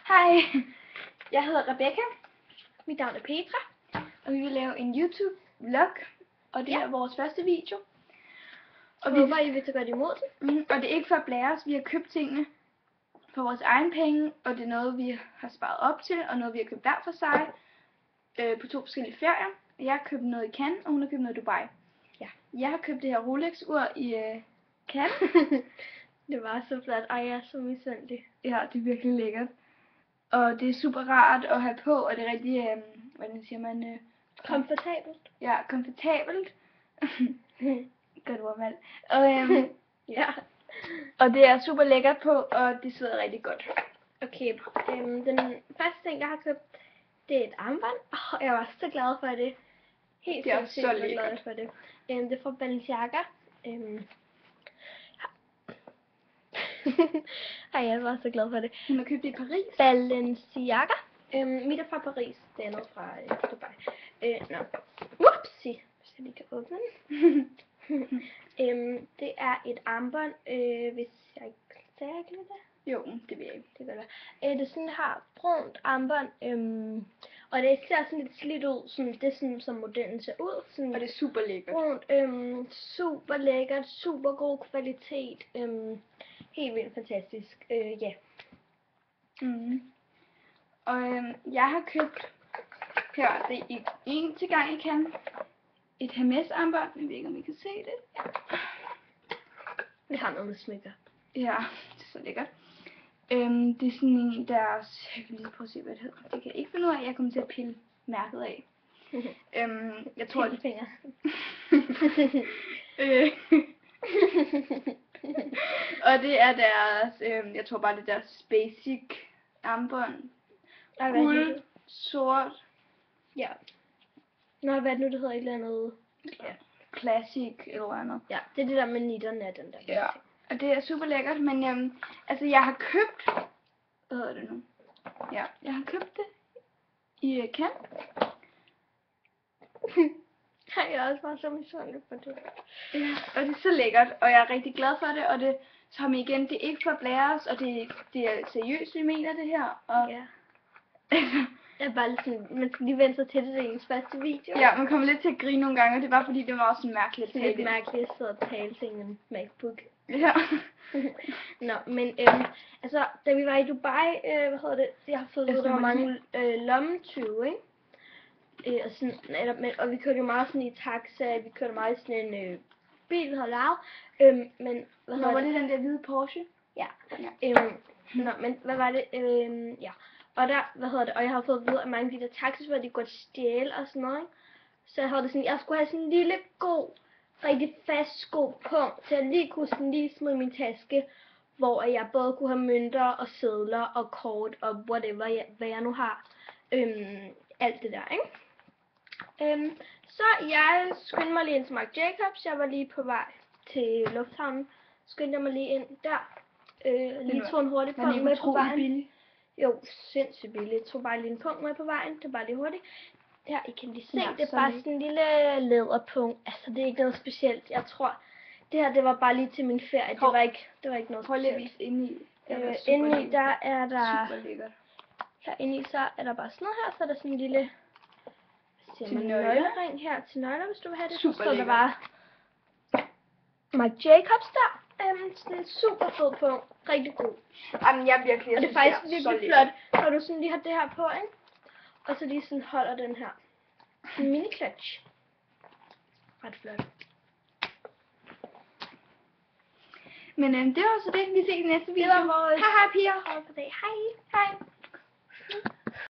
Hej, jeg hedder Rebecca. Mit navn er Petra. Og vi vil lave en YouTube-vlog. Og det er vores første video. Og vi håber, I vil tage godt imod det. Og det er ikke for at blære os. Vi har købt tingene for vores egen penge. Og det er noget, vi har sparet op til. Og noget, vi har købt hver for sig. På 2 forskellige ferier. Jeg har købt noget i Cannes, og hun har købt noget i Dubai. Ja. Jeg har købt det her Rolex-ur i Cannes. Det var så flot. Ej, jeg er så misundelig. Ja, det er virkelig lækkert. Og det er super rart at have på, og det er rigtig, hvordan siger man? Komfortabelt. Ja, komfortabelt. Godt ordvalg. Og, ja. Og det er super lækkert på, og det sidder rigtig godt. Okay, den første ting, jeg har købt, det er et armbånd. Jeg var så glad for det. Helt det er så lækkert. Glad for det. Det er fra Balenciaga. Ej, jeg var så glad for det. Hun har købt det i Paris. Balenciaga. Mit er fra Paris, det andet fra Dubai. Whoopsie, hvis jeg lige kan åbne den. Det er et armbånd, hvis jeg ikke sagde det. Jo, det vil jeg ikke. Det kan være. Det er sådan her brunt armbånd, og det ser sådan lidt slidt ud, sådan, det er sådan, som modellen ser ud. Sådan og det er super lækkert. Brunt, super lækkert, super god kvalitet, helt vildt fantastisk, ja. Og jeg har købt her, det er en til gang i Cannes, et Hermes armbånd. Jeg ved ikke, om I kan se det. Ja. Vi har noget med smykker. Ja, det er så lækkert. Det er sådan en deres, jeg kan lige prøve at se, hvad det hedder. Det kan jeg ikke finde ud af, jeg kommer til at pille mærket af. Jeg tror, det fingre. Og det er deres, jeg tror bare det er deres basic armbånd. Guld, sort. Ja. Nå, hvad er det nu, det hedder et eller andet? Ja. Classic eller andet. Ja, det er det der med nitterne af den der. Ja, og det er super lækkert, men altså jeg har købt, hvad hedder det nu? Ja, jeg har købt det i Cannes. Jeg er også bare så misundelig på det. Ja, og det er så lækkert, og jeg er rigtig glad for det, og det, som igen, det er ikke for at blære os, og det er seriøst, vi mener det her, og ja. Jeg er bare lidt sådan, man skal lige vende sig til det, det er ens første video. Ja, man kommer lidt til at grine nogle gange, og det var fordi, det var også sådan mærkeligt. Det er lidt mærkeligt at sidde og tale til en MacBook. Ja. Nå, men altså, da vi var i Dubai, jeg har fået der var mange lommetyve, ikke? Og, sådan, og vi kørte jo meget sådan i taxa, vi kørte meget i sådan en bil, vi havde lavet. Men var det den der hvide Porsche? Ja. Nå, men hvad var det? Ja. Og der, og jeg har fået at vide, at mange af de der taxis, hvor de går til stjæle og sådan noget, ikke? Så jeg havde det sådan, jeg skulle have sådan en lille, god, rigtig fast sko punkt, til at lige kunne sådan lige smide min taske, hvor jeg både kunne have mønter og sedler og kort og whatever, hvad jeg nu har. Alt det der, ikke? Så jeg skyndte mig lige ind til Marc Jacobs. Jeg var lige på vej til lufthavnen. Skyndte jeg mig lige ind der. Lige tog en hurtig punkt med på vejen. Billig. Jo, sindssygt billigt. Jeg tog bare lige en punkt med på vejen. Det er bare lige hurtigt. Her, I kan lige se, ja, det er bare sådan en lille læderpunkt. Altså, det er ikke noget specielt. Jeg tror, det her, det var bare lige til min ferie. Det var ikke noget specielt. Prøv lige at vise indeni. Indeni, der er der... Super lækkert. Herinde så er der bare sådan noget her, så er der sådan en lille nøglering her til nøgler, hvis du vil have det. Super så står der bare Marc Jacobs der. Sådan en super fed punkt. Rigtig god. Jamen, jeg virkelig, og det er faktisk virkelig flot, når du sådan lige har det her på, ikke? Og så lige sådan holder den her. En mini clutch. Ret flot. Men det var så det. Vi ses i næste video. Det var vores... Hej piger. Hej. Hej.